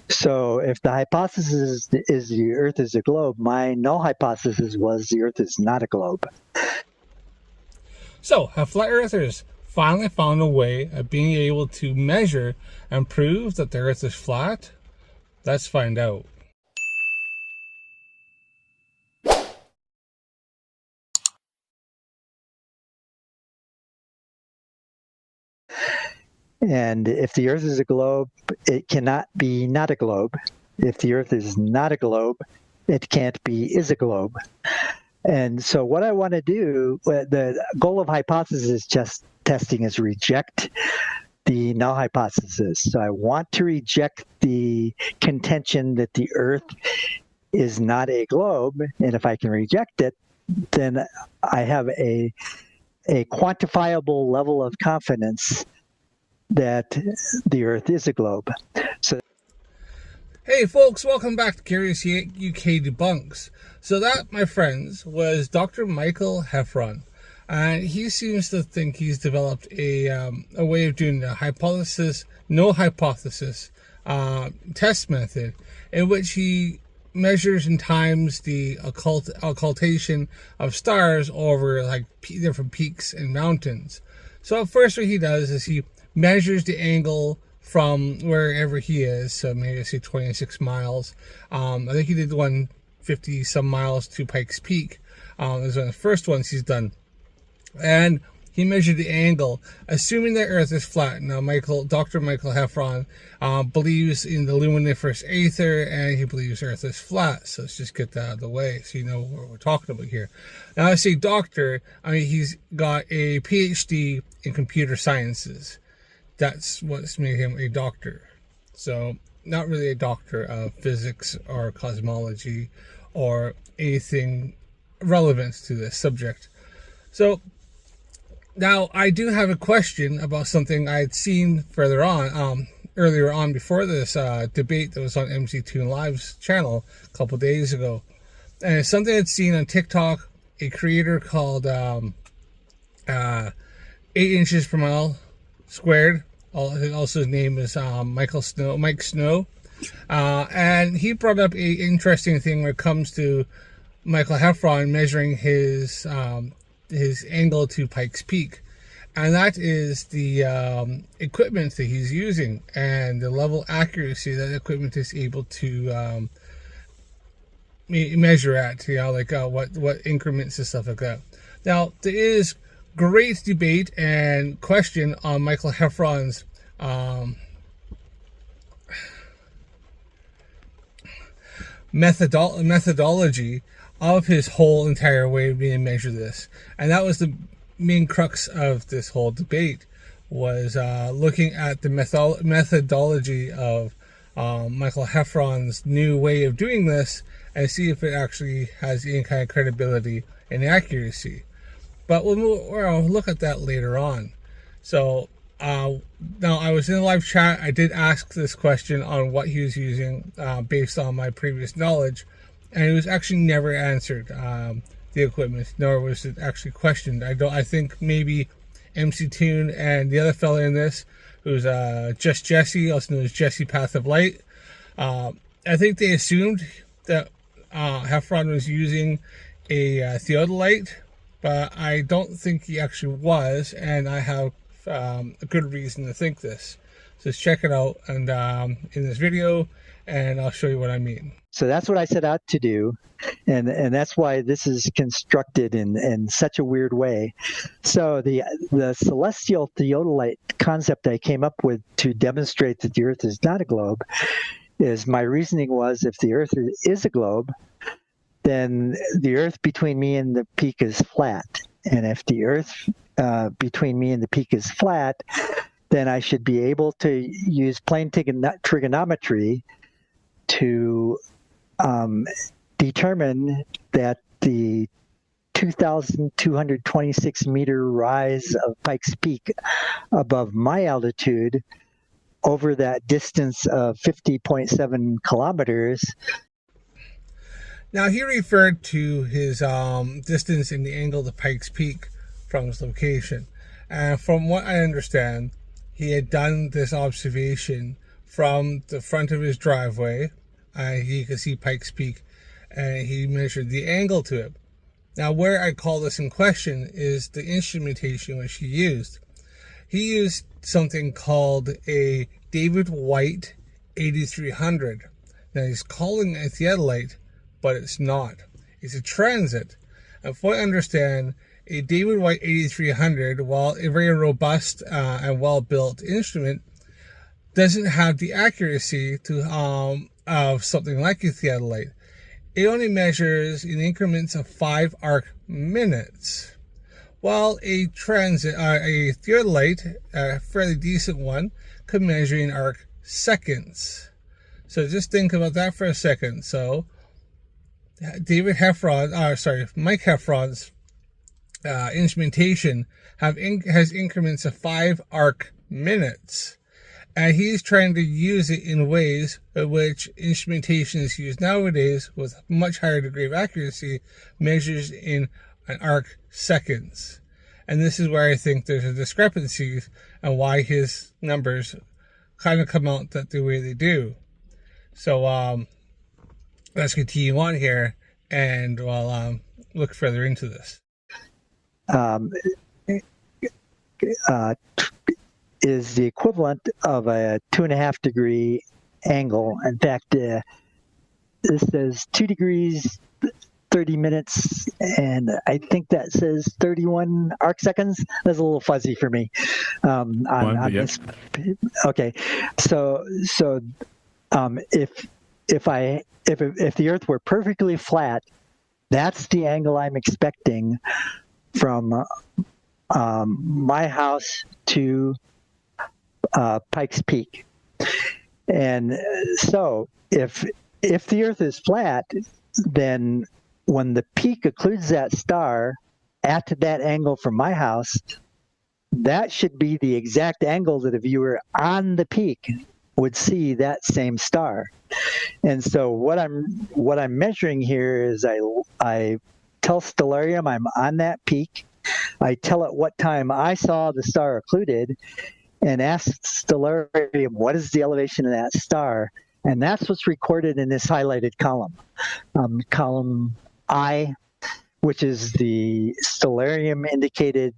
So if the hypothesis is the Earth is a globe, my null hypothesis was the Earth is not a globe. So, have flat earthers finally found a way of being able to measure and prove that the Earth is flat? Let's find out. And if the Earth is a globe, it cannot be not a globe. If the Earth is not a globe, it can't be is a globe. And so what I want to do, the goal of hypothesis just testing is reject the null hypothesis. So I want to reject the contention that the Earth is not a globe. And if I can reject it, then I have a quantifiable level of confidence that the Earth is a globe. So, hey folks, welcome back to Curious UK Debunks. So that, my friends, was Dr. Michael Heffron. And he seems to think he's developed a way of doing the no hypothesis test method, in which he measures and times the occultation of stars over like different peaks and mountains. So first what he does is he measures the angle from wherever he is, so maybe I say 26 miles. I think he did 150 some miles to Pikes Peak. This is one of the first ones he's done. And he measured the angle, assuming the Earth is flat. Now, Dr. Michael Heffron believes in the luminiferous aether, and he believes Earth is flat. So let's just get that out of the way so you know what we're talking about here. Now, I say doctor, I mean, he's got a PhD in computer sciences. That's what's made him a doctor. So, not really a doctor of physics or cosmology or anything relevant to this subject. So, now, I do have a question about something I had seen earlier on before this debate that was on MC2 Live's channel a couple days ago. And it's something I'd seen on TikTok, a creator called 8 inches per mile squared. Also, his name is Mike Snow. And he brought up an interesting thing when it comes to Michael Heffron measuring his angle to Pikes Peak, and that is the equipment that he's using and the level of accuracy that the equipment is able to measure at, like what increments and stuff like that. Now, there is great debate and question on Michael Heffron's methodology of his whole entire way of being measure this. And that was the main crux of this whole debate, was looking at the methodology of Michael Heffron's new way of doing this and see if it actually has any kind of credibility and accuracy. But we'll look at that later on. So now, I was in the live chat. I did ask this question on what he was using based on my previous knowledge, and it was actually never answered, the equipment, nor was it actually questioned. I think maybe MC Tune and the other fella in this, who's Just Jesse, also known as Jesse Path of Light, I think they assumed that Heffron was using a theodolite, but I don't think he actually was, and I have a good reason to think this. So let's check it out and in this video, and I'll show you what I mean. So that's what I set out to do, and that's why this is constructed in such a weird way. So the celestial theodolite concept I came up with to demonstrate that the Earth is not a globe is, my reasoning was, if the Earth is a globe, then the Earth between me and the peak is flat. And if the Earth between me and the peak is flat, then I should be able to use plane trigonometry to determine that the 2,226 meter rise of Pikes Peak above my altitude over that distance of 50.7 kilometers. Now, he referred to his distance and the angle to Pikes Peak from his location. And from what I understand, he had done this observation from the front of his driveway. You can see Pikes Peak, and he measured the angle to it. Now, where I call this in question is the instrumentation which he used. He used something called a David White 8300. Now, he's calling it a theodolite, but it's not. It's a transit. And if I understand, a David White 8300, while a very robust and well-built instrument, doesn't have the accuracy to of something like a theodolite. It only measures in increments of 5 arc minutes, while a theodolite, a fairly decent one, could measure in arc seconds. So just think about that for a second. So Mike Heffron's instrumentation has increments of 5 arc minutes. And he's trying to use it in ways in which instrumentation is used nowadays with a much higher degree of accuracy, measures in an arc seconds. And this is where I think there's a discrepancy and why his numbers kind of come out the way they do. So let's continue on here, and we'll look further into this. Is the equivalent of a 2.5 degree angle. In fact, this says 2 degrees 30 minutes, and I think that says 31 arc seconds. That's a little fuzzy for me on this. Okay, so if the Earth were perfectly flat, that's the angle I'm expecting from my house to Pikes Peak. And so if the Earth is flat, then when the peak occludes that star at that angle from my house, that should be the exact angle that a viewer on the peak would see that same star. And so what I'm measuring here is I tell Stellarium I'm on that peak. I tell it what time I saw the star occluded, and ask Stellarium what is the elevation of that star, and that's what's recorded in this highlighted column, column I, which is the Stellarium indicated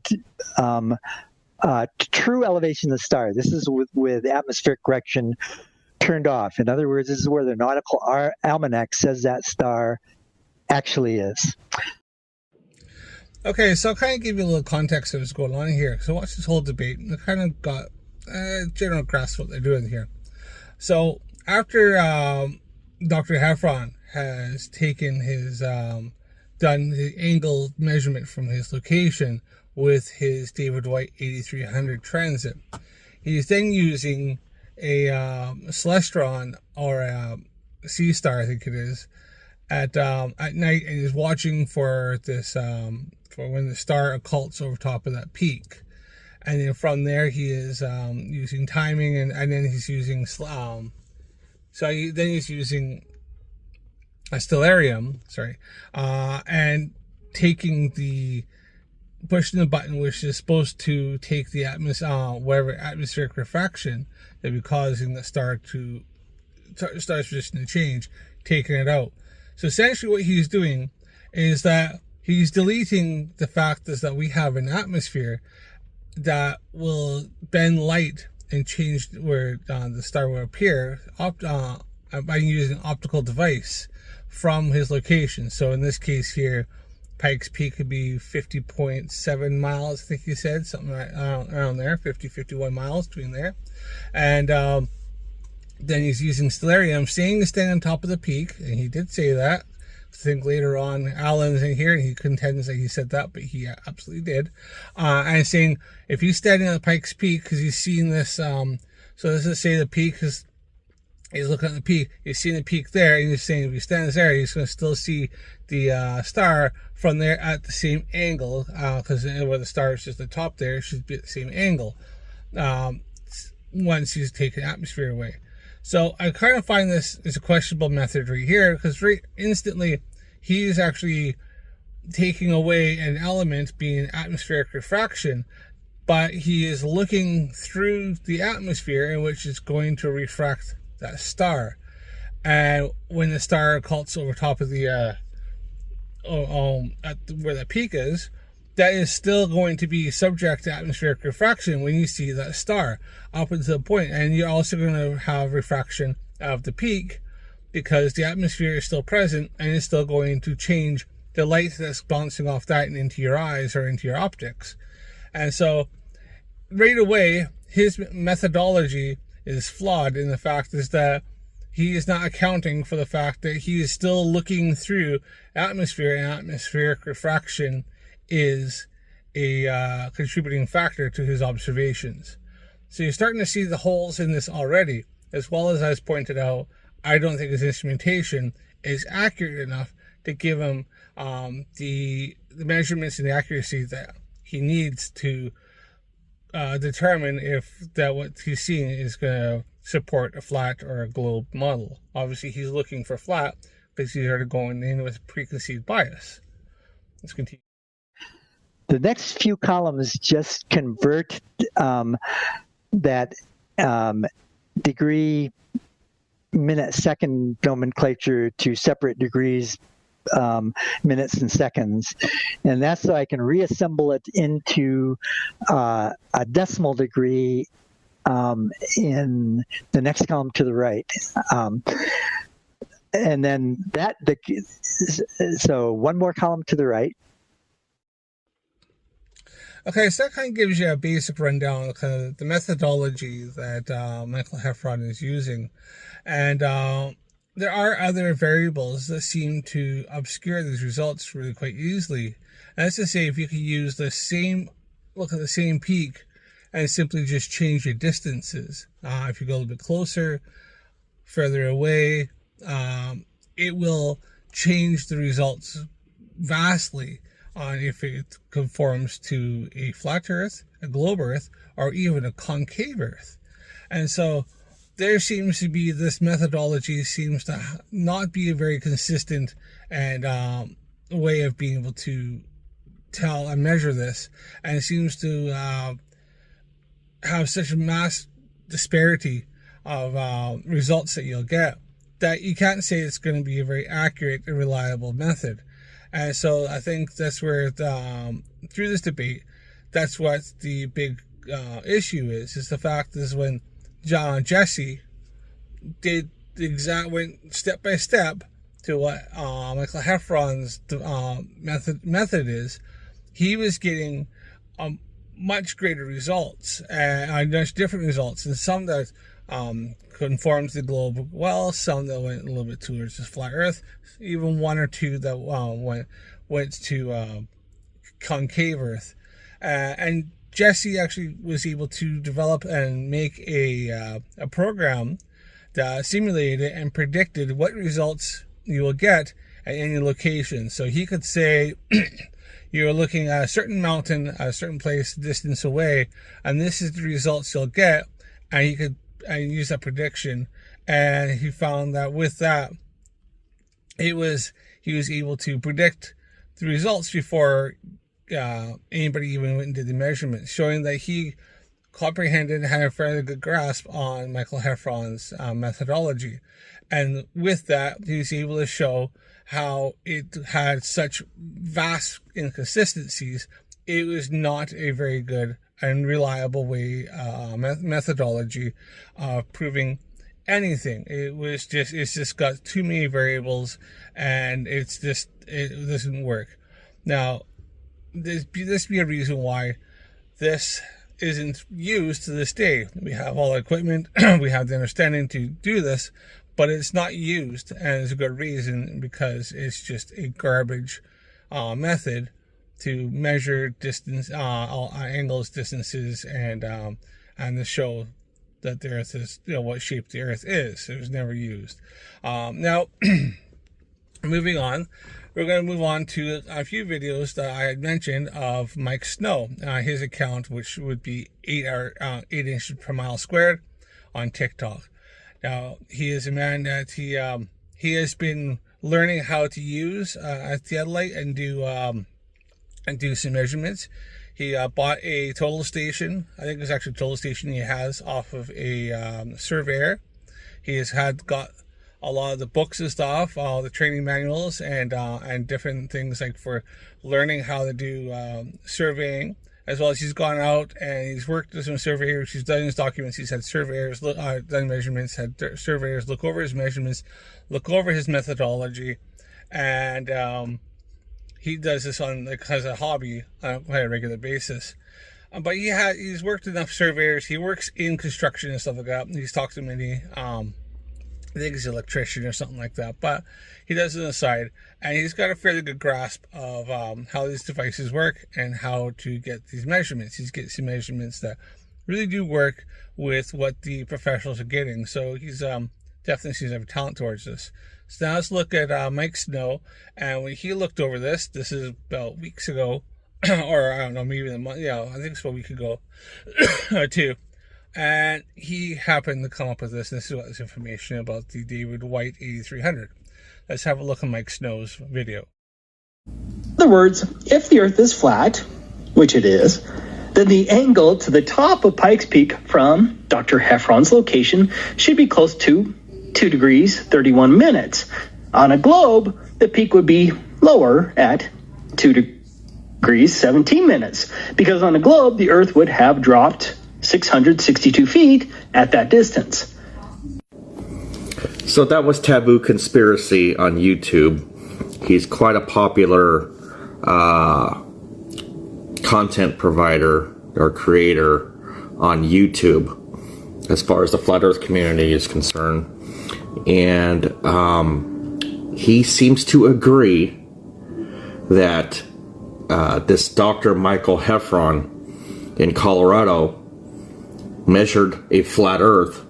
true elevation of the star. This is with atmospheric correction turned off. In other words, this is where the nautical almanac says that star actually is. Okay, so I'll kind of give you a little context of what's going on here. So watch this whole debate, and I kind of got a general grasp of what they're doing here. So after Dr. Heffron has taken his, done the angle measurement from his location with his David White 8300 transit, he's then using a celestron, or a sea star, I think it is, at night, and he's watching for this for when the star occults over top of that peak. And then from there he is using timing, and then he's using he's using a stellarium, and pushing the button which is supposed to take the atmospheric refraction that would be causing the star's position to change, taking it out. So essentially what he's doing is that he's deleting the fact is that we have an atmosphere that will bend light and change where the star will appear by using an optical device from his location. So in this case here, Pikes Peak could be 50.7 miles, I think he said, something around there, 51 miles between there. And then he's using stellarium, saying to stand on top of the peak, and he did say that. I think later on, Alan's in here, and he contends that he said that, but he absolutely did. And saying, if he's standing on the Pikes Peak, because he's seeing this, so let's just say the peak, because he's looking at the peak, he's seeing the peak there, and he's saying if he stands there, he's going to still see the star from there at the same angle, because where the star is just the top there, it should be at the same angle once he's taken atmosphere away. So I kind of find this is a questionable method right here, because very instantly he's actually taking away an element being atmospheric refraction but he is looking through the atmosphere in which it's going to refract that star. And when the star cults over top of the where the peak is, that is still going to be subject to atmospheric refraction when you see that star up until the point. And you're also going to have refraction of the peak because the atmosphere is still present and is still going to change the light that's bouncing off that and into your eyes or into your optics. And so right away, his methodology is flawed in the fact is that he is not accounting for the fact that he is still looking through atmosphere, and atmospheric refraction is a contributing factor to his observations. So you're starting to see the holes in this already, as well as pointed out, I don't think his instrumentation is accurate enough to give him the measurements and the accuracy that he needs to determine if that what he's seeing is going to support a flat or a globe model. Obviously, he's looking for flat because he's already going in with preconceived bias. Let's continue. The next few columns just convert that degree, minute, second nomenclature to separate degrees, minutes, and seconds. And that's so I can reassemble it into a decimal degree in the next column to the right. And then so one more column to the right. Okay, so that kind of gives you a basic rundown of kind of the methodology that Michael Heffron is using. And there are other variables that seem to obscure these results really quite easily. And that's to say, if you could use the same, look at the same peak and simply just change your distances. If you go a little bit closer, further away, it will change the results vastly on if it conforms to a flat Earth, a globe Earth, or even a concave Earth. And so there seems to be, this methodology seems to not be a very consistent and way of being able to tell and measure this, and it seems to have such a mass disparity of results that you'll get that you can't say it's going to be a very accurate and reliable method. And so I think that's where through this debate, that's what the big issue is the fact is when Jesse did went step by step to what Michael Heffron's method is, he was getting much greater results and much different results, and some that conformed to the globe well, some that went a little bit towards the flat Earth, even one or two that went to concave Earth. And Jesse actually was able to develop and make a program that simulated it and predicted what results you will get at any location. So he could say you're looking at a certain mountain, a certain place, distance away, and this is the results you'll get. And he could use that prediction, and he found that with that, he was able to predict the results before anybody even went and did the measurements, showing that he comprehended and had a fairly good grasp on Michael Heffron's methodology. And with that, he was able to show how it had such vast inconsistencies. It was not a very good and reliable way, methodology of proving anything. It's just got too many variables, and it doesn't work. Now, this be a reason why this isn't used to this day. We have all the equipment, we have the understanding to do this, but it's not used, and there's a good reason, because it's just a garbage method to measure distance, all angles, distances, and to show that the Earth is, what shape the Earth is. It was never used. Now, moving on, we're going to move on to a few videos that I had mentioned of Mike Snow, his account, which would be 8 inches per mile squared on TikTok. Now, he is a man that he has been learning how to use a theodolite and do some measurements. He bought a total station. I think it's actually a total station he has off of a Surveyor. He has got a lot of the books and stuff, all the training manuals, and different things like for learning how to do surveying, as well as he's gone out and he's worked with some surveyors. He's done his documents. He's had surveyors done measurements, had surveyors look over his measurements, look over his methodology, and he does this on as a hobby on quite a regular basis. But he's worked enough surveyors. He works in construction and stuff like that. He's talked to many. I think he's an electrician or something like that, but he does it on the side, and he's got a fairly good grasp of how these devices work and how to get these measurements. He's getting some measurements that really do work with what the professionals are getting. So he's definitely seems to have a talent towards this. So now let's look at Mike Snow, and when he looked over this is about weeks ago, or I don't know, maybe a month. Yeah, I think it's about a week ago, or two. And he happened to come up with this. This is what this information about the David White 8300. Let's have a look at Mike Snow's video. In other words, if the Earth is flat, which it is, then the angle to the top of Pikes Peak from Dr. Heffron's location should be close to 2 degrees 31 minutes. On a globe, the peak would be lower at 2 degrees 17 minutes, because on a globe, the Earth would have dropped 662 feet at that distance. So that was Taboo Conspiracy on YouTube. He's quite a popular content provider or creator on YouTube as far as the Flat Earth community is concerned. And he seems to agree that this Dr. Michael Heffron in Colorado measured a flat Earth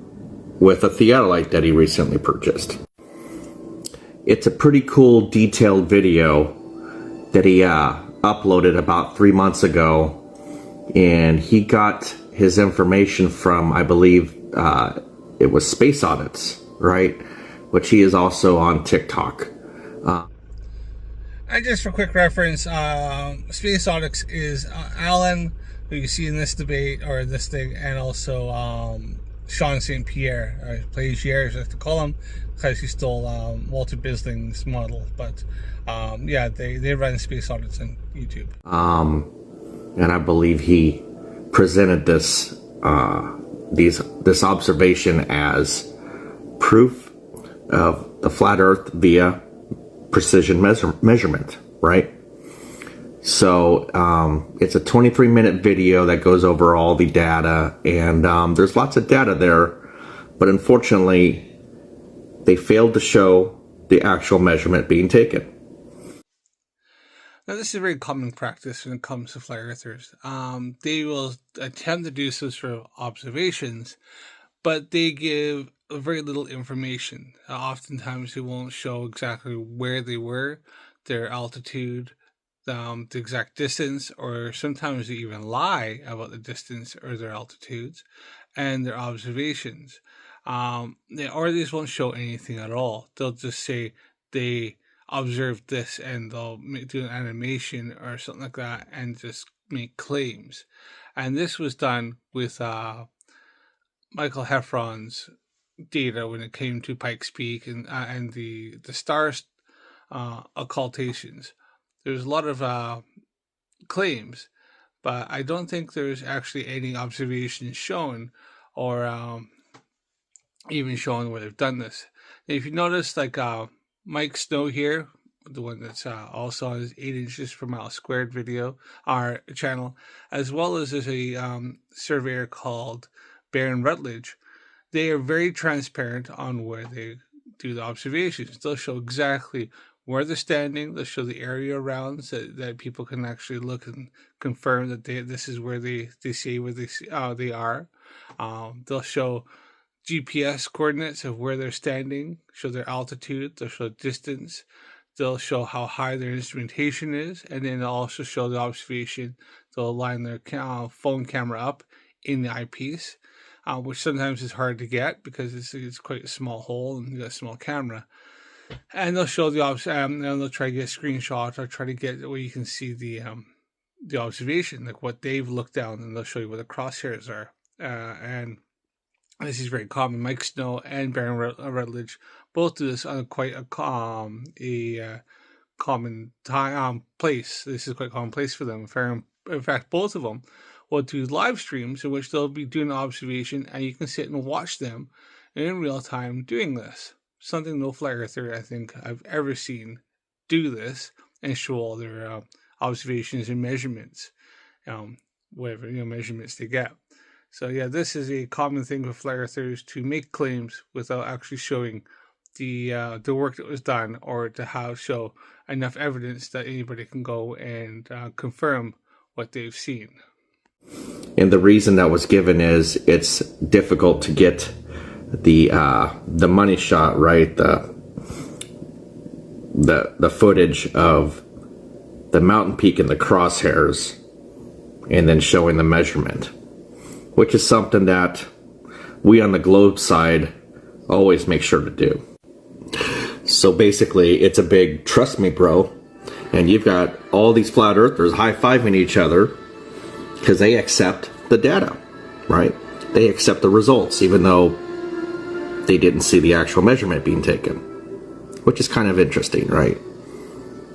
with a theodolite that he recently purchased. It's a pretty cool detailed video that he uploaded about 3 months ago, and he got his information from, I believe it was Space Audits, right? Which he is also on TikTok. And just for quick reference, Space Audits is Alan, who you see in this debate or this thing, and also Sean St. Pierre, or Plagiaire, as I like to call him, because he stole Walter Bisling's model. But yeah, they run Space Audits on YouTube. And I believe he presented this this observation as proof of the flat Earth via precision measurement, right? So it's a 23-minute video that goes over all the data, and there's lots of data there, but unfortunately they failed to show the actual measurement being taken. Now, this is a very common practice when it comes to flat earthers. They will attempt to do some sort of observations, but they give very little information. Oftentimes they won't show exactly where they were, their altitude, the exact distance, or sometimes they even lie about the distance or their altitudes and their observations. Or they just won't show anything at all. They'll just say they observed this, and they'll do an animation or something like that and just make claims. And this was done with Michael Heffron's data when it came to Pikes Peak and the stars occultations. There's a lot of claims, but I don't think there's actually any observations shown or even showing where they've done this. And if you notice, like Mike Snow here, the one that's also on his 8 inches per mile squared video, our channel, as well as there's a surveyor called Baron Rutledge. They are very transparent on where they do the observations. They'll show exactly where they're standing. They'll show the area around so that people can actually look and confirm that this is where they say where they are. They'll show GPS coordinates of where they're standing, show their altitude, they'll show distance, they'll show how high their instrumentation is, and then they'll also show the observation. They'll line their phone camera up in the eyepiece, which sometimes is hard to get because it's quite a small hole and you got a small camera. And they'll show the and they'll try to get a screenshot or try to get where you can see the the observation, like what they've looked down, and they'll show you where the crosshairs are. And this is very common. Mike Snow and Baron Rutledge both do this on quite a common time place. This is quite a common place for them. In fact, both of them will do live streams in which they'll be doing an observation, and you can sit and watch them in real time doing this. Something no flat earther I think I've ever seen do this and show all their observations and measurements, whatever measurements they get. So yeah, this is a common thing with flat earthers, to make claims without actually showing the work that was done, or to show enough evidence that anybody can go and confirm what they've seen. And the reason that was given is it's difficult to get the money shot, right? The footage of the mountain peak and the crosshairs, and then showing the measurement, which is something that we on the globe side always make sure to do. So basically, it's a big trust me, bro. And you've got all these flat earthers high-fiving each other because they accept the data, right? They accept the results, even though they didn't see the actual measurement being taken, which is kind of interesting, right?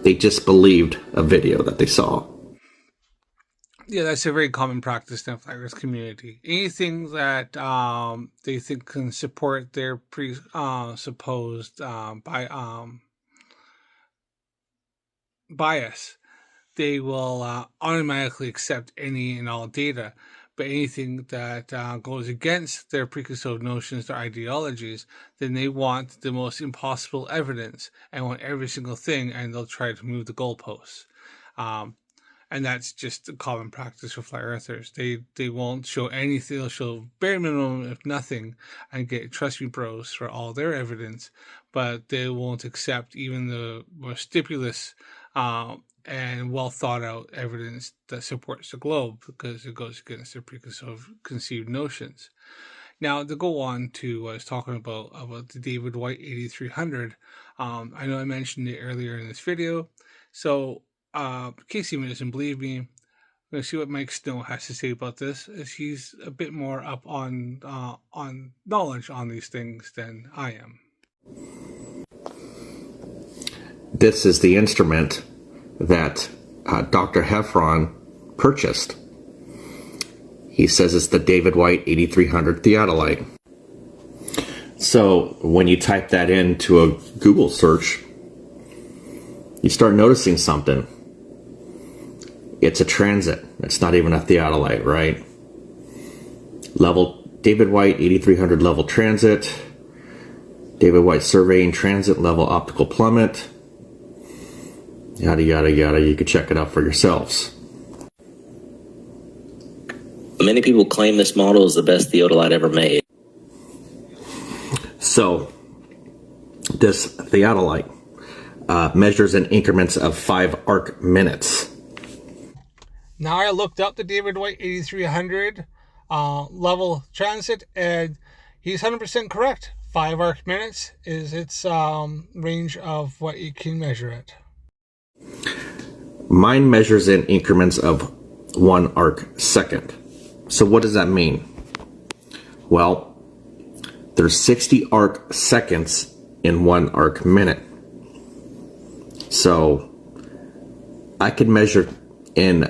They just believed a video that they saw. Yeah, that's a very common practice in the flat earth community. Anything that they think can support their supposed bias, they will automatically accept any and all data. But anything that goes against their preconceived notions, their ideologies, then they want the most impossible evidence and want every single thing, and they'll try to move the goalposts. And that's just a common practice for flat earthers. They won't show anything. They'll show bare minimum, if nothing, and get trust me bros for all their evidence. But they won't accept even the most stipulous and well thought out evidence that supports the globe, because it goes against their preconceived notions. Now, to go on to what I was talking about the David White 8300, I know I mentioned it earlier in this video. So, in case anyone doesn't believe me, I'm going to see what Mike Snow has to say about this, as he's a bit more up on knowledge on these things than I am. This is the instrument that Dr. Heffron purchased. He says it's the David White 8300 theodolite. So when you type that into a Google search, you start noticing something. It's a transit. It's not even a theodolite, right? Level David White 8300 level transit. David White surveying transit level optical plummet. Yada, yada, yada. You can check it out for yourselves. Many people claim this model is the best theodolite ever made. So, this theodolite measures in increments of 5 arc minutes. Now, I looked up the David White 8300 level transit, and he's 100% correct. 5 arc minutes is its range of what you can measure it. Mine measures in increments of 1 arc second. So what does that mean? Well, there's 60 arc seconds in 1 arc minute. So I could measure in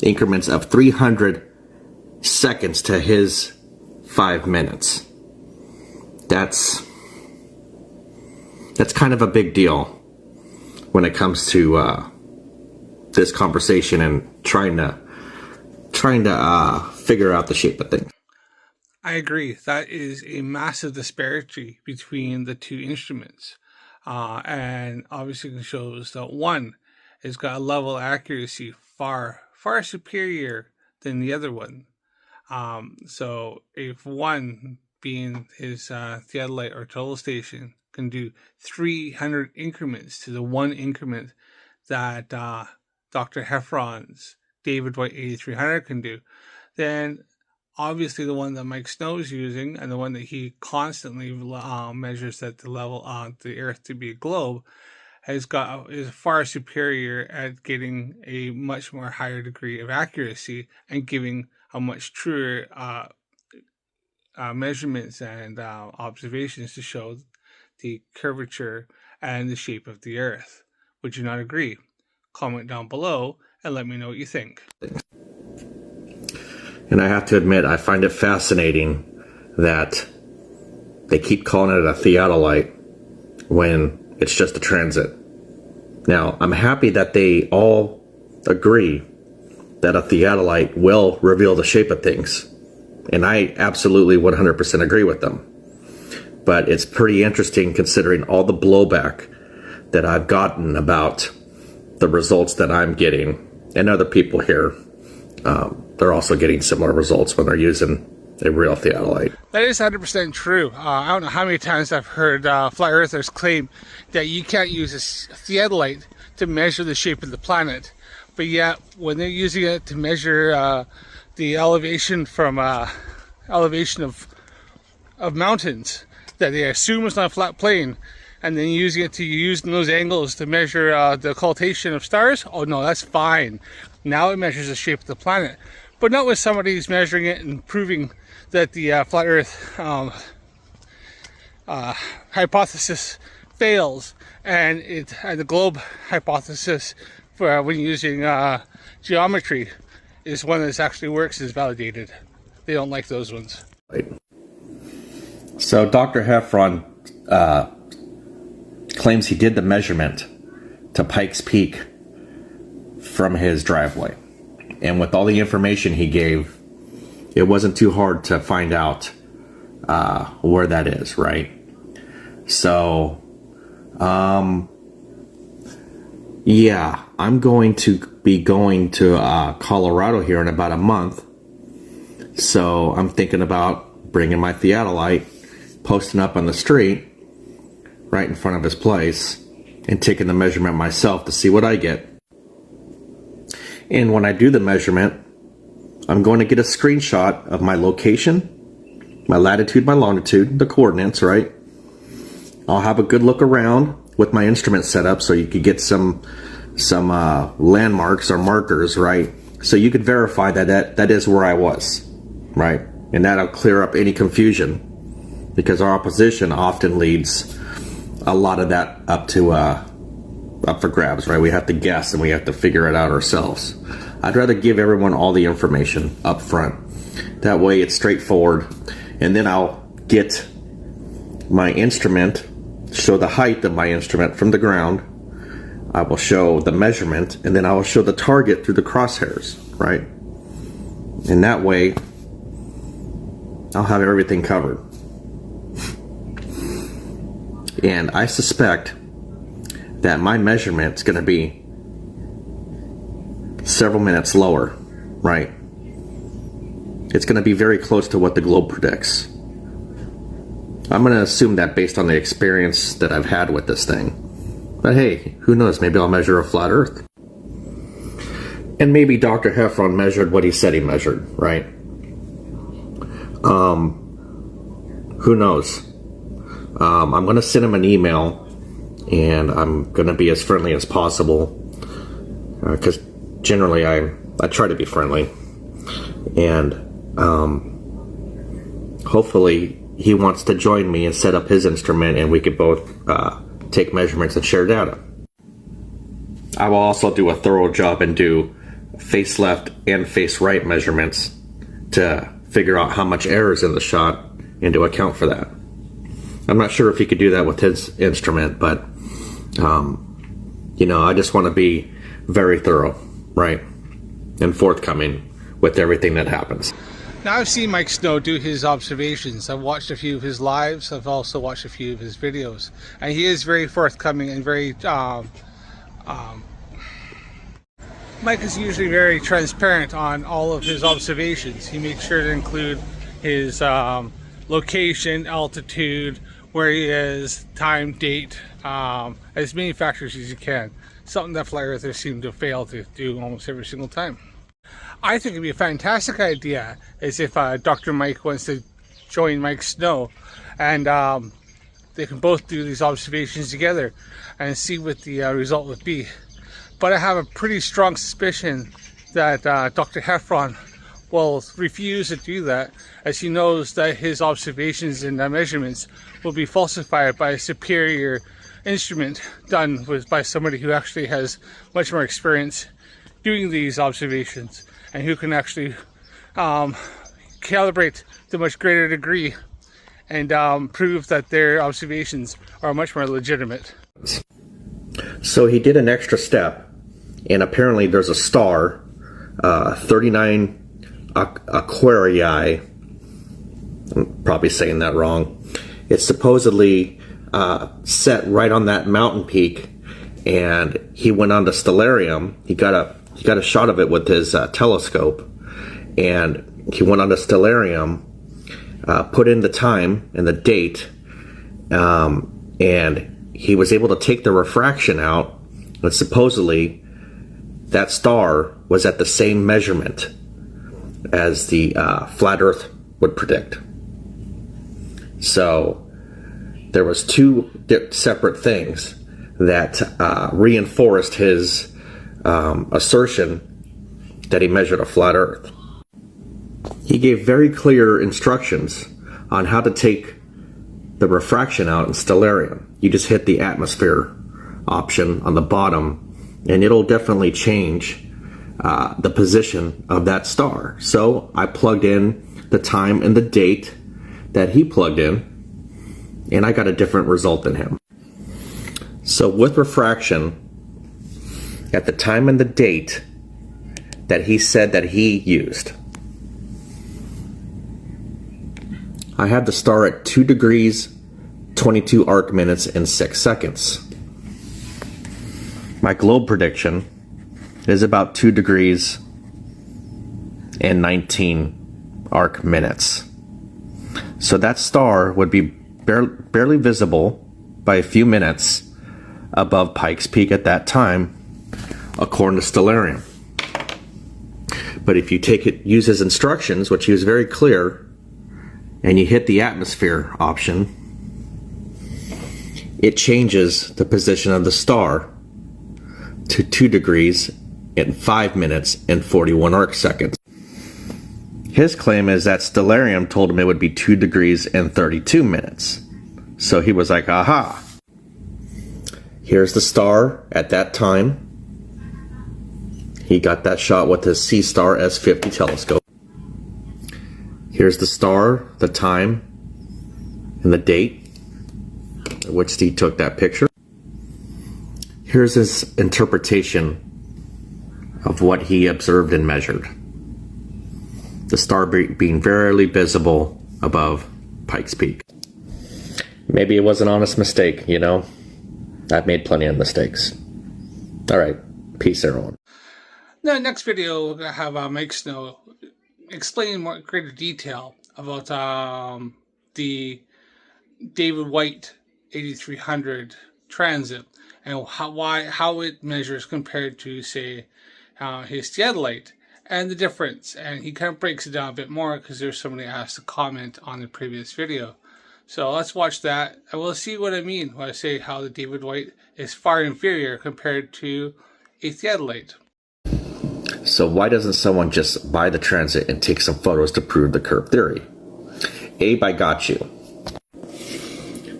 increments of 300 seconds to his 5 minutes. That's kind of a big deal when it comes to this conversation and trying to figure out the shape of things. I agree. That is a massive disparity between the two instruments. And obviously it shows that one has got a level of accuracy far superior than the other one. So if one, being his theodolite or total station, can do 300 increments to the one increment that Dr. Heffron's David White 8300 can do, then obviously the one that Mike Snow is using, and the one that he constantly measures at the level on the Earth to be a globe, is far superior at getting a much more higher degree of accuracy and giving a much truer measurements and observations to show the curvature and the shape of the Earth. Would you not agree? Comment down below and let me know what you think. And I have to admit, I find it fascinating that they keep calling it a theodolite when it's just a transit. Now, I'm happy that they all agree that a theodolite will reveal the shape of things. And I absolutely 100% agree with them. But it's pretty interesting considering all the blowback that I've gotten about the results that I'm getting, and other people here, they're also getting similar results when they're using a real theodolite. That is 100% true. I don't know how many times I've heard flat earthers claim that you can't use a theodolite to measure the shape of the planet, but yet when they're using it to measure the elevation from elevation of mountains that they assume is on a flat plane, and then using it to use those angles to measure the occultation of stars, oh no, that's fine. Now it measures the shape of the planet. But not when somebody who's measuring it and proving that the flat earth hypothesis fails, and the globe hypothesis for when using geometry is one that actually works, is validated. They don't like those ones. Right. So Dr. Heffron claims he did the measurement to Pikes Peak from his driveway. And with all the information he gave, it wasn't too hard to find out where that is, right? So, yeah, I'm going to be going to Colorado here in about a month. So I'm thinking about bringing my theodolite, posting up on the street right in front of his place, and taking the measurement myself to see what I get. And when I do the measurement, I'm going to get a screenshot of my location, my latitude, my longitude, the coordinates, right? I'll have a good look around with my instrument set up so you could get some landmarks or markers, right? So you could verify that is where I was, right? And that'll clear up any confusion, because our opposition often leads a lot of that up for grabs, right? We have to guess and we have to figure it out ourselves. I'd rather give everyone all the information up front. That way it's straightforward. And then I'll get my instrument, show the height of my instrument from the ground. I will show the measurement, and then I will show the target through the crosshairs, right? And that way I'll have everything covered. And I suspect that my measurement is going to be several minutes lower, right? It's going to be very close to what the globe predicts. I'm going to assume that based on the experience that I've had with this thing. But hey, who knows? Maybe I'll measure a flat Earth. And maybe Dr. Heffron measured what he said he measured, right? Who knows? I'm going to send him an email, and I'm going to be as friendly as possible, because generally I try to be friendly, and hopefully he wants to join me and set up his instrument, and we could both take measurements and share data. I will also do a thorough job and do face left and face right measurements to figure out how much error is in the shot and to account for that. I'm not sure if he could do that with his instrument, but I just want to be very thorough, right, and forthcoming with everything that happens. Now, I've seen Mike Snow do his observations. I've watched a few of his lives. I've also watched a few of his videos, and he is very forthcoming and very Mike is usually very transparent on all of his observations. He makes sure to include his location, altitude, where he is, time, date, as many factors as you can. Something that flat earthers seem to fail to do almost every single time. I think it'd be a fantastic idea is if Dr. Mike wants to join Mike Snow and they can both do these observations together and see what the result would be. But I have a pretty strong suspicion that Dr. Heffron will refuse to do that, as he knows that his observations and measurements will be falsified by a superior instrument done by somebody who actually has much more experience doing these observations and who can actually calibrate to a much greater degree and prove that their observations are much more legitimate. So he did an extra step, and apparently there's a star, 39 Aquarii, I'm probably saying that wrong. It's supposedly set right on that mountain peak, and he went on to Stellarium. He got a shot of it with his telescope, and he went on to Stellarium, put in the time and the date, and he was able to take the refraction out, and supposedly that star was at the same measurement as the flat Earth would predict. So there was two separate things that reinforced his assertion that he measured a flat Earth. He gave very clear instructions on how to take the refraction out in Stellarium. You just hit the atmosphere option on the bottom, and it'll definitely change the position of that star. So I plugged in the time and the date that he plugged in, and I got a different result than him. So with refraction, at the time and the date that he said that he used, I had the star at 2 degrees, 22 arc minutes, and 6 seconds. My globe prediction is about 2 degrees and 19 arc minutes. So that star would be barely visible by a few minutes above Pikes Peak at that time, according to Stellarium. But if you use his instructions, which he was very clear, and you hit the atmosphere option, it changes the position of the star to 2 degrees in 5 minutes and 41 arc seconds. His claim is that Stellarium told him it would be 2 degrees and 32 minutes. So he was like, aha. Here's the star at that time. He got that shot with his C-Star S50 telescope. Here's the star, the time, and the date at which he took that picture. Here's his interpretation of what he observed and measured. The star being barely visible above Pikes Peak. Maybe it was an honest mistake, you know? I've made plenty of mistakes. All right, peace everyone. Now, next video, we're going to have Mike Snow explain in more greater detail about the David White 8300 transit and how it measures compared to, say, his theodolite and the difference. And he kind of breaks it down a bit more because there's somebody asked to comment on the previous video. So let's watch that and we'll see what I mean when I say how the David White is far inferior compared to a theodolite. So why doesn't someone just buy the transit and take some photos to prove the curve theory? Abe, I got you.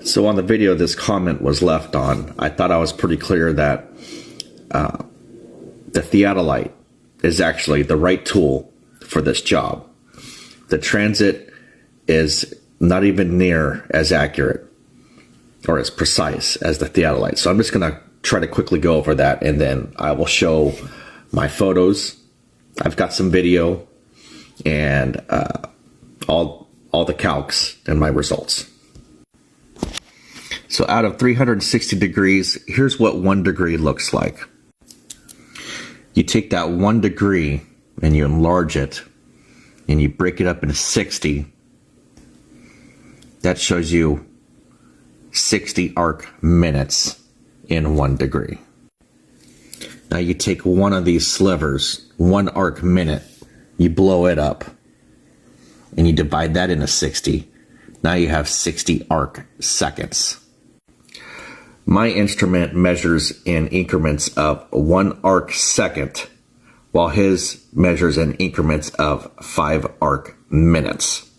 So on the video this comment was left on, I thought I was pretty clear that the theodolite is actually the right tool for this job. The transit is not even near as accurate or as precise as the theodolite. So I'm just going to try to quickly go over that, and then I will show my photos. I've got some video and all the calcs and my results. So out of 360 degrees, here's what 1 degree looks like. You take that 1 degree and you enlarge it and you break it up into 60. That shows you 60 arc minutes in 1 degree. Now you take one of these slivers, 1 arc minute, you blow it up, and you divide that into 60. Now you have 60 arc seconds. My instrument measures in increments of 1 arc second, while his measures in increments of 5 arc minutes.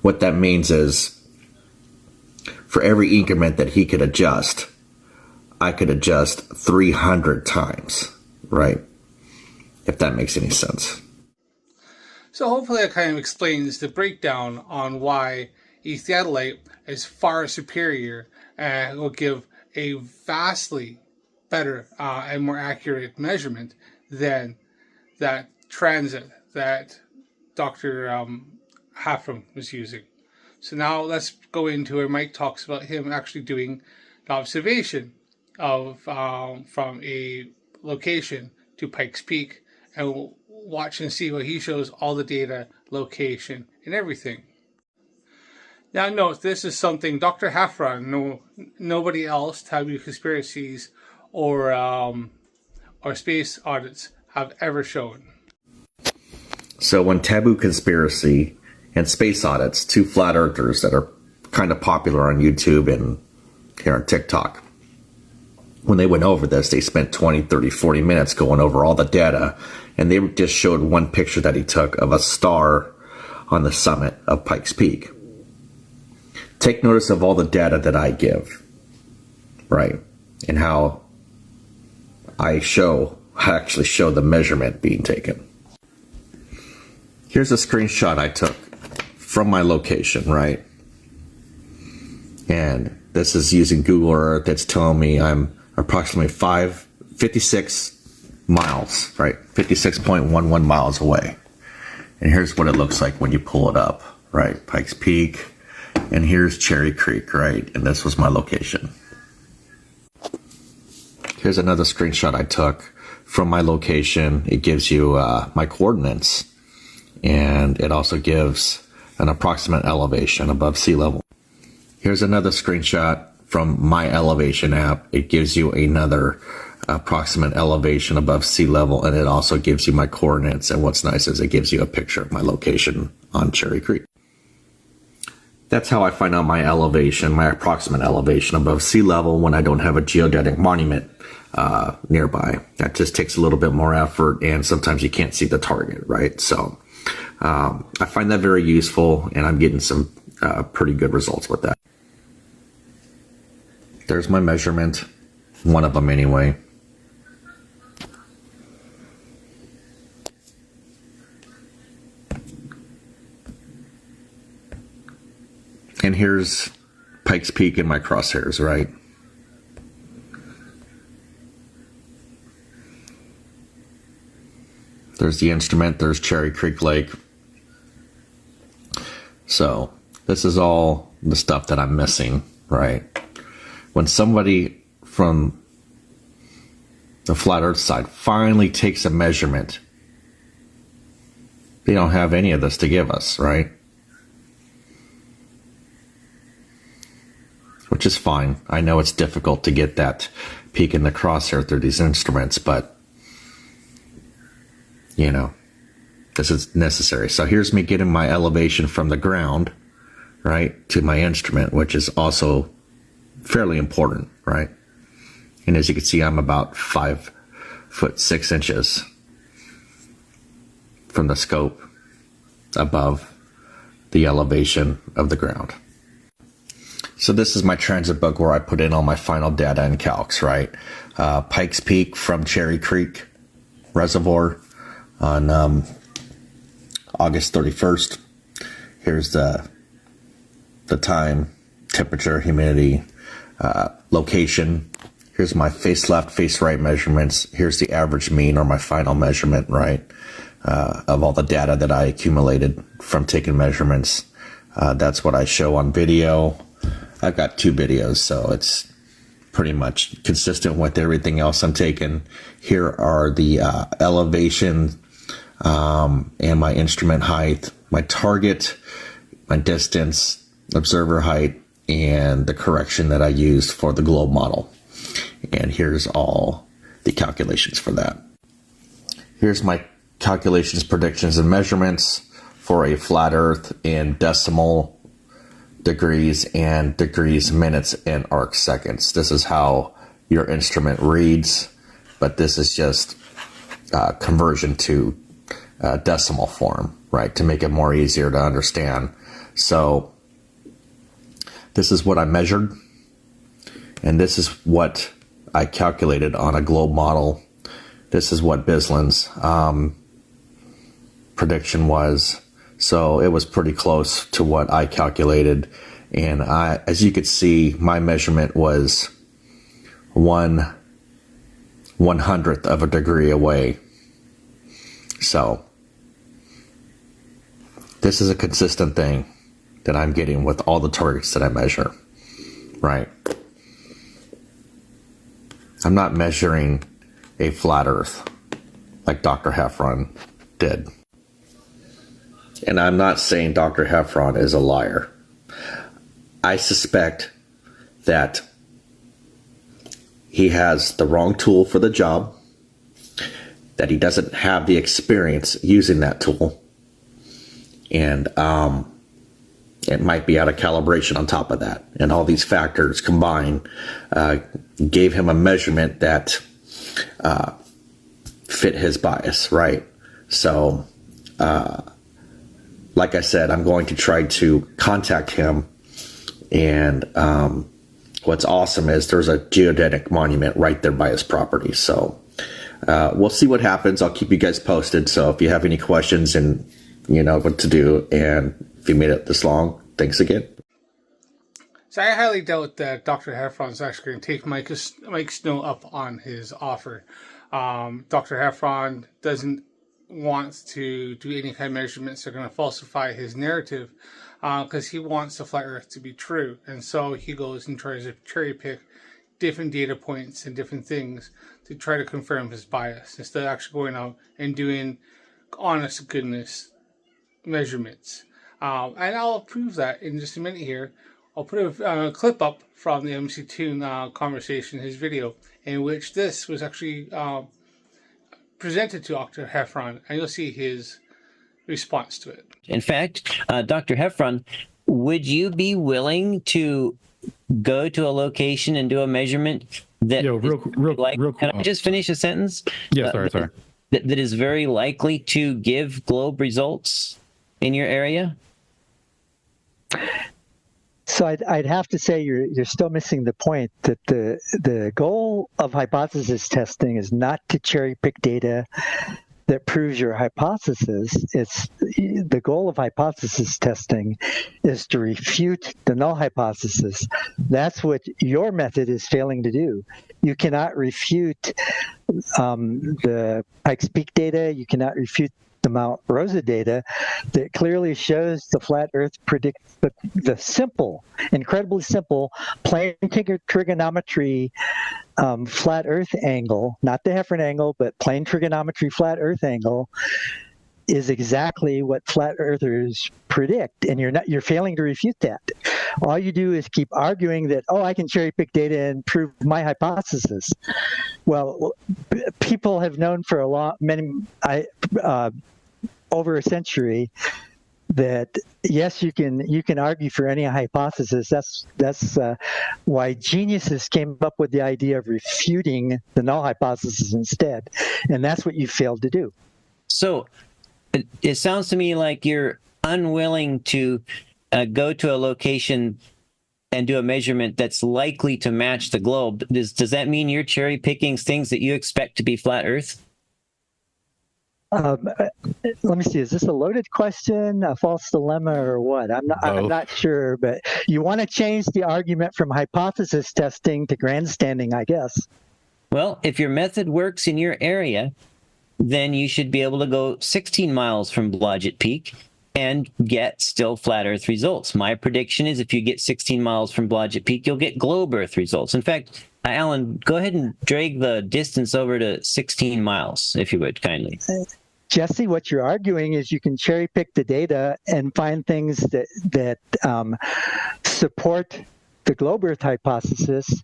What that means is, for every increment that he could adjust, I could adjust 300 times, right? If that makes any sense. So hopefully that kind of explains the breakdown on why a theodolite is far superior and will give a vastly better and more accurate measurement than that transit that Dr. Heffron was using. So now let's go into where Mike talks about him actually doing the observation of from a location to Pikes Peak, and we'll watch and see what he shows, all the data, location, and everything. Now note, this is something Dr. Heffron, nobody else, Taboo Conspiracies or space audits have ever shown. So when Taboo Conspiracy and Space Audits, 2 flat earthers that are kind of popular on YouTube and here on TikTok, when they went over this, they spent 20, 30, 40 minutes going over all the data, and they just showed one picture that he took of a star on the summit of Pikes Peak. Take notice of all the data that I give, right? And how I actually show the measurement being taken. Here's a screenshot I took from my location, right? And this is using Google Earth. It's telling me I'm approximately 56 miles, right? 56.11 miles away. And here's what it looks like when you pull it up, right? Pikes Peak. And here's Cherry Creek, right? And this was my location. Here's another screenshot I took from my location. It gives you my coordinates. And it also gives an approximate elevation above sea level. Here's another screenshot from my elevation app. It gives you another approximate elevation above sea level, and it also gives you my coordinates. And what's nice is it gives you a picture of my location on Cherry Creek. That's how I find out my elevation, my approximate elevation above sea level when I don't have a geodetic monument nearby. That just takes a little bit more effort, and sometimes you can't see the target, right? So I find that very useful, and I'm getting some pretty good results with that. There's my measurement, one of them anyway. And here's Pikes Peak in my crosshairs, right? There's the instrument, there's Cherry Creek Lake. So this is all the stuff that I'm missing, right? When somebody from the flat earth side finally takes a measurement, they don't have any of this to give us, right? Which is fine. I know it's difficult to get that peak in the crosshair through these instruments, but you know, this is necessary. So here's me getting my elevation from the ground, right, to my instrument, which is also fairly important, right? And as you can see, I'm about 5'6" from the scope above the elevation of the ground. So this is my transit book where I put in all my final data and calcs, right? Pikes Peak from Cherry Creek Reservoir on August 31st. Here's the time, temperature, humidity, location. Here's my face left, face right measurements. Here's the average mean, or my final measurement, right, of all the data that I accumulated from taking measurements. That's what I show on video. I've got 2 videos, so it's pretty much consistent with everything else I'm taking. Here are the elevation and my instrument height, my target, my distance, observer height, and the correction that I used for the globe model. And here's all the calculations for that. Here's my calculations, predictions, and measurements for a flat earth in decimal degrees and degrees minutes and arc seconds. This is how your instrument reads, but this is just conversion to decimal form, right, to make it more easier to understand. So this is what I measured, and this is what I calculated on a globe model. This is what Bislin's prediction was. So it was pretty close to what I calculated. And as you could see, my measurement was 1/100th of a degree away. So this is a consistent thing that I'm getting with all the targets that I measure, right? I'm not measuring a flat Earth like Dr. Heffron did. And I'm not saying Dr. Heffron is a liar. I suspect that he has the wrong tool for the job, that he doesn't have the experience using that tool, and it might be out of calibration on top of that. And all these factors combined gave him a measurement that fit his bias, right? So, like I said, I'm going to try to contact him. And what's awesome is there's a geodetic monument right there by his property. So we'll see what happens. I'll keep you guys posted. So if you have any questions and you know what to do, and if you made it this long, thanks again. So I highly doubt that Dr. Heffron is actually going to take Mike Snow up on his offer. Dr. Heffron doesn't want to do any kind of measurements that are going to falsify his narrative, because he wants the flat Earth to be true. And so he goes and tries to cherry pick different data points and different things to try to confirm his bias, instead of actually going out and doing honest to goodness measurements. And I'll prove that in just a minute here. I'll put a clip up from the MC Toon conversation, his video, in which this was actually presented to Dr. Heffron, and you'll see his response to it. In fact, Dr. Heffron, would you be willing to go to a location and do a measurement that can I just finish a sentence? Yeah, sorry. That is very likely to give globe results in your area? So I'd have to say you're still missing the point that the goal of hypothesis testing is not to cherry pick data that proves your hypothesis. It's the goal of hypothesis testing is to refute the null hypothesis. That's what your method is failing to do. You cannot refute the Pikes Peak data. You cannot refute the Mount Rosa data that clearly shows the flat Earth predicts the simple, incredibly simple plane trigonometry flat Earth angle, not the Heffron angle, but plane trigonometry flat Earth angle is exactly what flat earthers predict, and you're failing to refute that. All you do is keep arguing that, I can cherry pick data and prove my hypothesis. Well, people have known for over a century that yes, you can argue for any hypothesis. That's why geniuses came up with the idea of refuting the null hypothesis instead, and that's what you failed to do. So it sounds to me like you're unwilling to go to a location and do a measurement that's likely to match the globe. Does that mean you're cherry picking things that you expect to be flat Earth? Let me see. Is this a loaded question, a false dilemma, or what? I'm not sure. But you want to change the argument from hypothesis testing to grandstanding, I guess. Well, if your method works in your area, then you should be able to go 16 miles from Blodgett Peak and get still flat Earth results. My prediction is if you get 16 miles from Blodgett Peak, you'll get globe Earth results. In fact, Alan, go ahead and drag the distance over to 16 miles, if you would, kindly. Jesse, what you're arguing is you can cherry pick the data and find things that support the globe Earth hypothesis,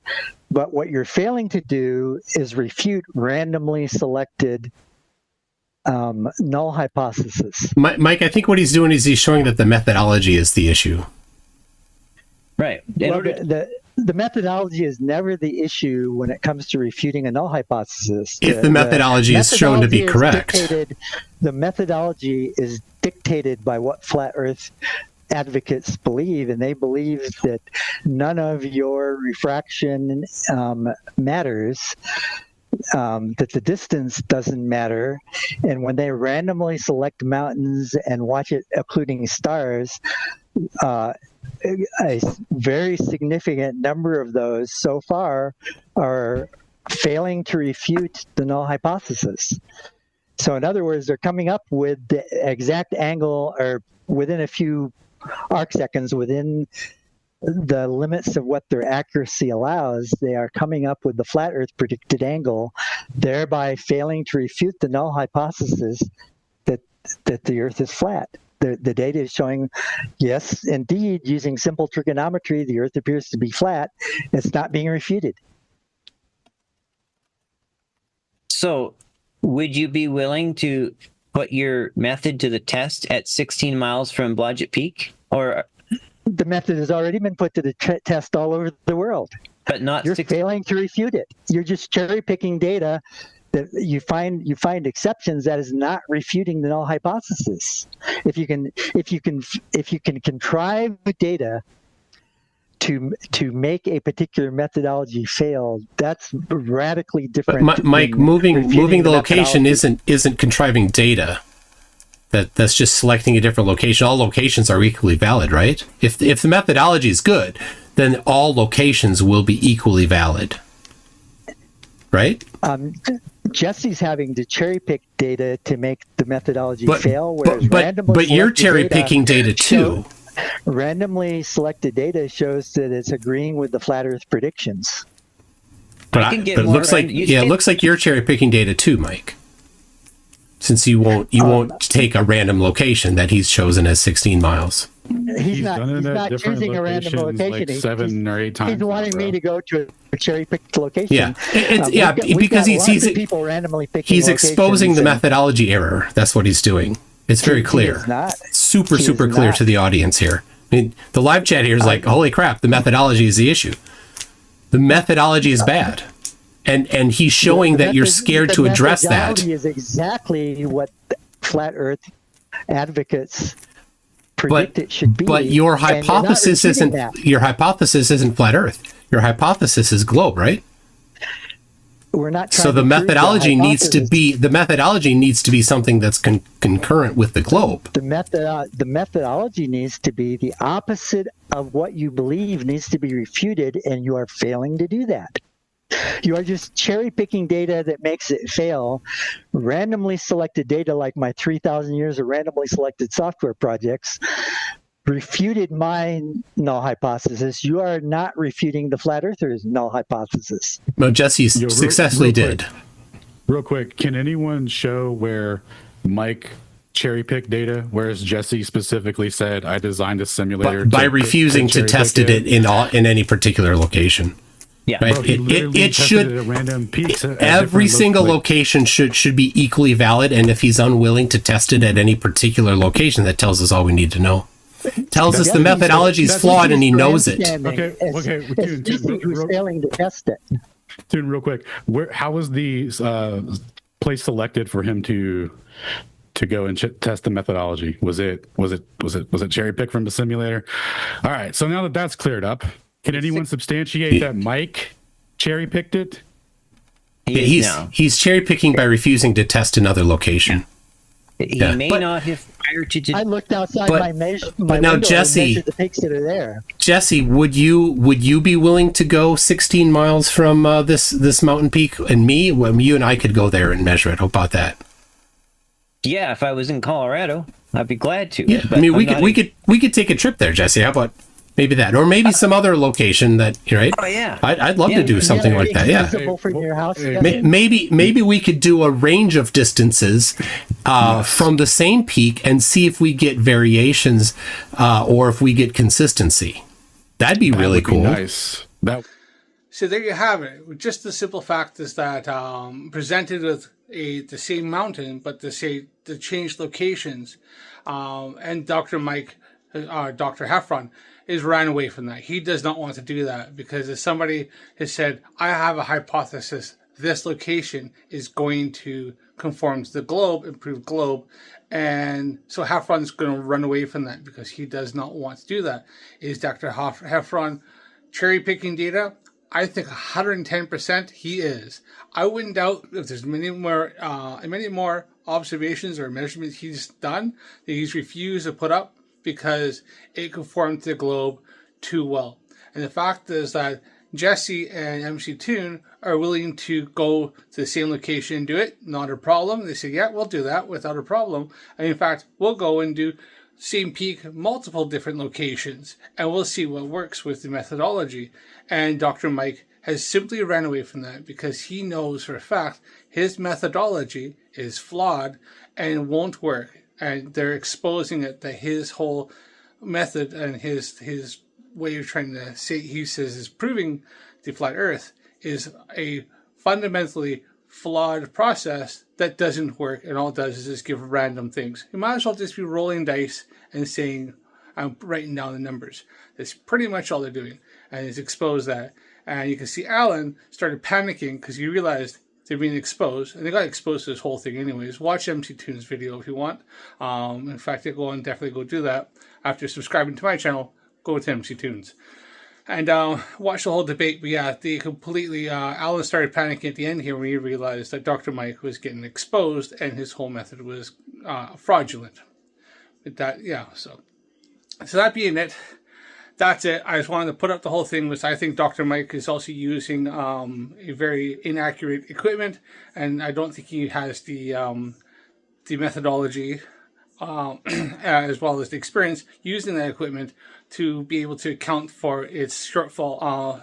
but what you're failing to do is refute randomly selected null hypothesis. Mike, I think what he's doing is he's showing that the methodology is the issue. Right. Well, the methodology is never the issue when it comes to refuting a null hypothesis. If the methodology is shown to be correct. The methodology is dictated by what flat Earth advocates believe, and they believe that none of your refraction matters, that the distance doesn't matter, and when they randomly select mountains and watch it occluding stars, a very significant number of those so far are failing to refute the null hypothesis. So in other words, they're coming up with the exact angle, or within a few arc seconds, within the limits of what their accuracy allows, they are coming up with the flat Earth predicted angle, thereby failing to refute the null hypothesis that the Earth is flat. The data is showing, yes, indeed, using simple trigonometry, the Earth appears to be flat. It's not being refuted. So would you be willing to put your method to the test at 16 miles from Blodgett Peak? Or the method has already been put to the test all over the world. But not You're failing to refute it. You're just cherry picking data that you find exceptions that is not refuting the null hypothesis. If you can contrive data to make a particular methodology fail, that's radically different. But Mike, moving the location isn't contriving data. That's just selecting a different location. All locations are equally valid, right? If the methodology is good, then all locations will be equally valid, right? Jesse's having to cherry pick data to make the methodology fail, whereas but you're cherry picking data too. Randomly selected data shows that it's agreeing with the flat Earth predictions. But it looks like it looks like you're cherry picking data too, Mike. Since you won't take a random location that he's chosen as 16 miles. He's not choosing a random location. Like 7 or 8 times. He's wanting me to go to a cherry-picked location. Yeah, because people randomly picking. He's exposing the methodology error. That's what he's doing. It's very clear. Super clear to the audience here. I mean, the live chat here is like, holy crap, the methodology is the issue. The methodology is bad. And he's showing that you're scared to address that. The methodology is exactly what flat Earth advocates predict it should be. But your hypothesis isn't flat Earth. Your hypothesis is globe, right? We're not. So the methodology needs to be something that's concurrent with the globe. The methodology needs to be the opposite of what you believe needs to be refuted, and you are failing to do that. You are just cherry picking data that makes it fail. Randomly selected data, like my 3,000 years of randomly selected software projects, refuted my null hypothesis. You are not refuting the flat earthers' null hypothesis. No, Jesse successfully did. Real quick, can anyone show where Mike cherry picked data, whereas Jesse specifically said, I designed a simulator by refusing to test it in any particular location? Yeah, right. It should. Random peaks every single location should be equally valid, and if he's unwilling to test it at any particular location, that tells us all we need to know. Tells us the methodology is flawed, and he knows it. Okay. Who's failing to test it? Dude, real quick, how was the place selected for him to go and test the methodology? Was it cherry picked from the simulator? All right. So now that that's cleared up. Can anyone substantiate that Mike cherry picked it? He's cherry picking by refusing to test another location. He may not have prior to. I looked outside my now, window Jesse, and measured the peaks that are there. Jesse, would you be willing to go 16 miles from this mountain peak? And you and I could go there and measure it. How about that? Yeah, if I was in Colorado, I'd be glad to. Yeah, I mean, we could take a trip there, Jesse. How about maybe that, or maybe some other location that, right? Oh yeah, I'd love to do something like that. Yeah, from your house. Maybe we could do a range of distances from the same peak and see if we get variations or if we get consistency. That'd be really cool. Nice. So there you have it. Just the simple fact is that presented with the same mountain, but to change locations, and Dr. Mike Dr. Heffron, is ran away from that. He does not want to do that because if somebody has said, I have a hypothesis, this location is going to conform to the globe, improved globe. And so Heffron's going to run away from that because he does not want to do that. Is Dr. Heffron cherry picking data? I think 110% he is. I wouldn't doubt if there's many more observations or measurements he's done that he's refused to put up because it conformed to the globe too well. And the fact is that Jesse and MC Toon are willing to go to the same location and do it. Not a problem. They say, yeah, we'll do that without a problem. And in fact, we'll go and do same peak, multiple different locations, and we'll see what works with the methodology. And Dr. Mike has simply ran away from that because he knows for a fact his methodology is flawed and won't work. And they're exposing it that his whole method and his way of trying to say, he says, is proving the flat earth is a fundamentally flawed process that doesn't work, and all it does is just give random things. You might as well just be rolling dice and saying, I'm writing down the numbers. That's pretty much all they're doing, and it's exposed that. And you can see Alan started panicking because he realized they're being exposed, and they got exposed to this whole thing anyways. Watch MC Toon's video if you want. In fact, definitely go do that. After subscribing to my channel, go to MC Toon's. And watch the whole debate. But yeah, they completely, Alan started panicking at the end here when he realized that Dr. Mike was getting exposed and his whole method was fraudulent. But that, yeah, so that being it, that's it. I just wanted to put up the whole thing, which I think Dr. Mike is also using a very inaccurate equipment, and I don't think he has the methodology as well as the experience using that equipment to be able to account for its shortfalls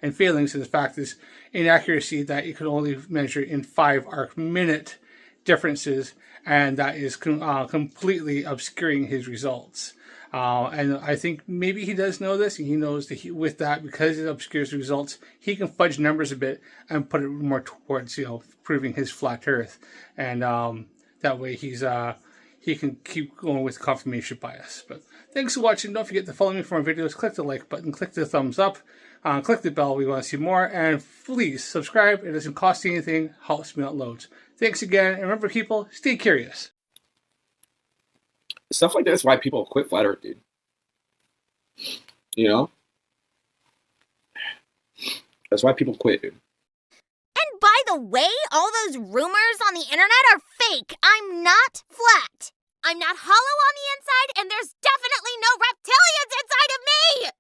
and failings, and the fact this inaccuracy that you can only measure in 5 arc-minute differences, and that is completely obscuring his results. And I think maybe he does know this, and he knows that with that, because it obscures the results, he can fudge numbers a bit and put it more towards, proving his flat earth. And that way he can keep going with confirmation bias. But thanks for watching. Don't forget to follow me for more videos. Click the like button, click the thumbs up, click the bell if you want to see more, and please subscribe. It doesn't cost you anything, helps me out loads. Thanks again, and remember people, stay curious. Stuff like that's why people quit flat earth, dude. That's why people quit, dude. And by the way, all those rumors on the internet are fake. I'm not flat. I'm not hollow on the inside, and there's definitely no reptilians inside of me!